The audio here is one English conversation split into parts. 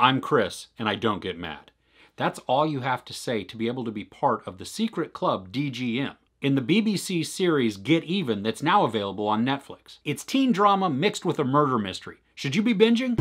I'm Chris, and I don't get mad. That's all you have to say to be able to be part of the secret club DGM in the BBC series Get Even that's now available on Netflix. It's teen drama mixed with a murder mystery. Should you be binging?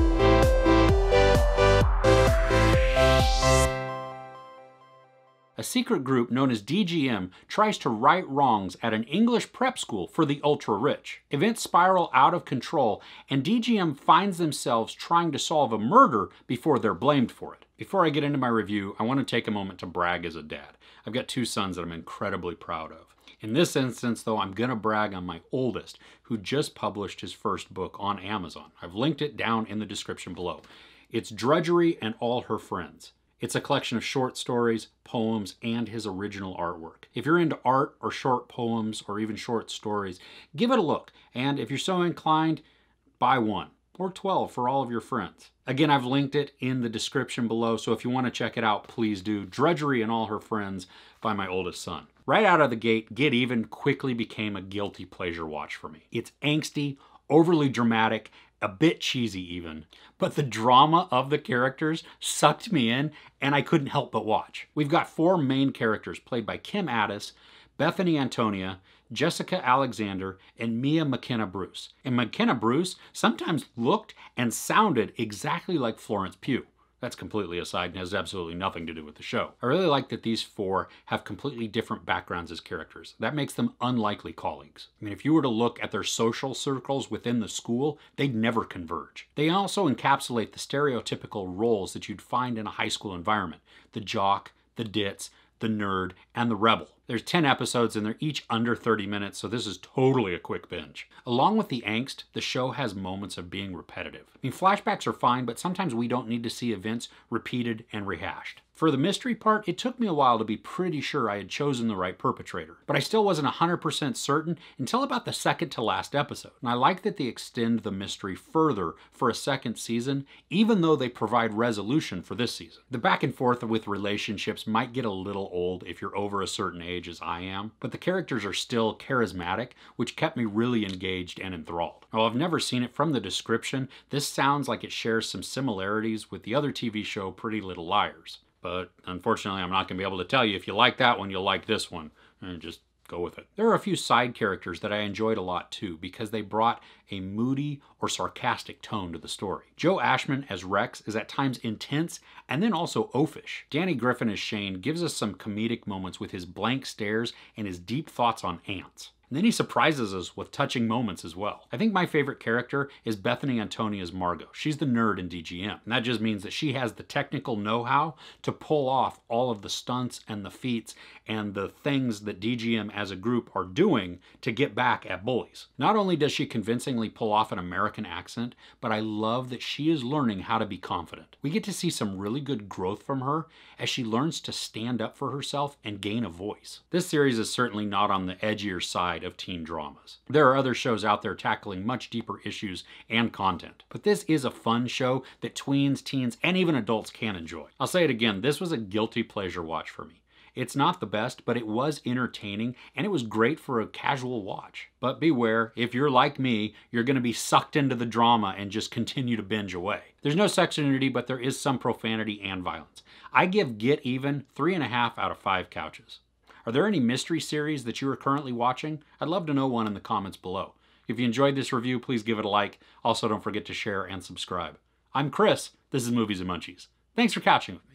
A secret group known as DGM tries to right wrongs at an English prep school for the ultra-rich. Events spiral out of control, and DGM finds themselves trying to solve a murder before they're blamed for it. Before I get into my review, I want to take a moment to brag as a dad. I've got 2 sons that I'm incredibly proud of. In this instance, though, I'm going to brag on my oldest, who just published his first book on Amazon. I've linked it down in the description below. It's Drudgery and All Her Friends. It's a collection of short stories, poems, and his original artwork. If you're into art or short poems or even short stories, give it a look. And if you're so inclined, buy 1 or 12 for all of your friends. Again, I've linked it in the description below, so if you want to check it out, please do. Drudgery and All Her Friends by my oldest son. Right out of the gate, Get Even quickly became a guilty pleasure watch for me. It's angsty, overly dramatic, a bit cheesy even, but the drama of the characters sucked me in and I couldn't help but watch. We've got 4 main characters played by Kim Addis, Bethany Antonia, Jessica Alexander, and Mia McKenna-Bruce. And McKenna-Bruce sometimes looked and sounded exactly like Florence Pugh. That's completely aside and has absolutely nothing to do with the show. I really like that these 4 have completely different backgrounds as characters. That makes them unlikely colleagues. I mean, if you were to look at their social circles within the school, they'd never converge. They also encapsulate the stereotypical roles that you'd find in a high school environment. The jock, the ditz, the nerd, and the rebel. There's 10 episodes and they're each under 30 minutes, so this is totally a quick binge. Along with the angst, the show has moments of being repetitive. I mean, flashbacks are fine, but sometimes we don't need to see events repeated and rehashed. For the mystery part, it took me a while to be pretty sure I had chosen the right perpetrator, but I still wasn't 100% certain until about the second to last episode. And I like that they extend the mystery further for a second season, even though they provide resolution for this season. The back and forth with relationships might get a little old if you're over a certain age as I am, but the characters are still charismatic, which kept me really engaged and enthralled. While I've never seen it, from the description, this sounds like it shares some similarities with the other TV show Pretty Little Liars. But unfortunately, I'm not going to be able to tell you if you like that one, you'll like this one. And just go with it. There are a few side characters that I enjoyed a lot too, because they brought a moody or sarcastic tone to the story. Joe Ashman as Rex is at times intense and then also oafish. Danny Griffin as Shane gives us some comedic moments with his blank stares and his deep thoughts on ants. And then he surprises us with touching moments as well. I think my favorite character is Bethany Antonia's Margot. She's the nerd in DGM. And that just means that she has the technical know-how to pull off all of the stunts and the feats and the things that DGM as a group are doing to get back at bullies. Not only does she convincingly pull off an American accent, but I love that she is learning how to be confident. We get to see some really good growth from her as she learns to stand up for herself and gain a voice. This series is certainly not on the edgier side of teen dramas. There are other shows out there tackling much deeper issues and content, but this is a fun show that tweens, teens, and even adults can enjoy. I'll say it again, this was a guilty pleasure watch for me. It's not the best, but it was entertaining and it was great for a casual watch. But beware, if you're like me, you're going to be sucked into the drama and just continue to binge away. There's no sex nudity, but there is some profanity and violence. I give Get Even 3.5 out of 5 couches. Are there any mystery series that you are currently watching? I'd love to know one in the comments below. If you enjoyed this review, please give it a like. Also, don't forget to share and subscribe. I'm Chris. This is Movies and Munchies. Thanks for couching with me.